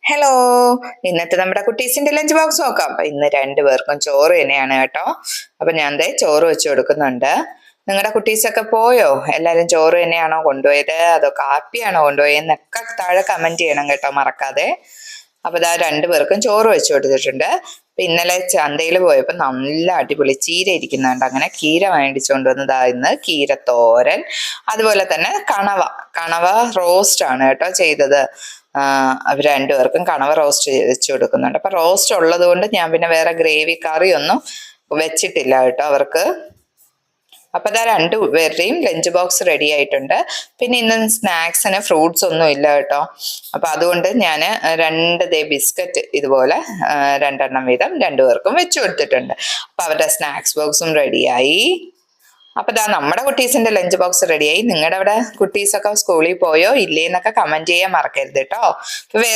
Hello, ഇന്നത്തെ നമ്മുടെ കുട്ടീസിന്റെ lunch box നോക്കാം. അപ്പൊ ഇന്ന് രണ്ടുപേർക്കും ചോറ് തന്നെയാണ് കേട്ടോ. അപ്പൊ ഞാൻ ദേ ചോറ് വെച്ച് കൊടുക്കുന്നുണ്ട്. നിങ്ങളുടെ കുട്ടീസൊക്കെ പോയോ? എല്ലാരും ചോറ് തന്നെയാണോ കൊണ്ടുപോയത്, അതോ കാപ്പിയാണോ കൊണ്ടുപോയെന്നൊക്കെ താഴെ കമന്റ് ചെയ്യണം കേട്ടോ, മറക്കാതെ. അപ്പൊ ഇതാ രണ്ടുപേർക്കും ചോറ് വെച്ച് കൊടുത്തിട്ടുണ്ട്. അപ്പൊ ഇന്നലെ ചന്തയിൽ പോയപ്പോ നല്ല അടിപൊളി ചീര ഇരിക്കുന്നുണ്ട്. അങ്ങനെ കീര മേടിച്ചുകൊണ്ട് വന്നതാ ഇന്ന് കീരത്തോരൻ. അതുപോലെ തന്നെ കണവ റോസ്റ്റ് ആണ് കേട്ടോ ചെയ്തത്. അവർ രണ്ടുപേർക്കും കണവ റോസ്റ്റ് വെച്ച് കൊടുക്കുന്നുണ്ട്. അപ്പൊ റോസ്റ്റ് ഉള്ളത് കൊണ്ട് ഞാൻ പിന്നെ വേറെ ഗ്രേവി കറിയൊന്നും വെച്ചിട്ടില്ല കേട്ടോ അവർക്ക്. അപ്പൊ ഇതാ രണ്ടുപേരുടെയും ലഞ്ച് ബോക്സ് റെഡി ആയിട്ടുണ്ട്. പിന്നെ ഇന്ന് സ്നാക്സിന് ഫ്രൂട്ട്സ് ഒന്നും ഇല്ല കേട്ടോ. അപ്പൊ അതുകൊണ്ട് ഞാൻ ബിസ്ക്കറ്റ് ഇതുപോലെ രണ്ടെണ്ണം വീതം രണ്ടുപേർക്കും വെച്ചു കൊടുത്തിട്ടുണ്ട്. അപ്പൊ അവരുടെ സ്നാക്സ് ബോക്സും റെഡിയായി. അപ്പൊ ഇതാ നമ്മുടെ കുട്ടീസിന്റെ ലഞ്ച് ബോക്സ് റെഡിയായി. നിങ്ങളുടെ അവിടെ കുട്ടീസൊക്കെ സ്കൂളിൽ പോയോ ഇല്ലേ എന്നൊക്കെ കമന്റ് ചെയ്യാൻ മറക്കരുത് കേട്ടോ.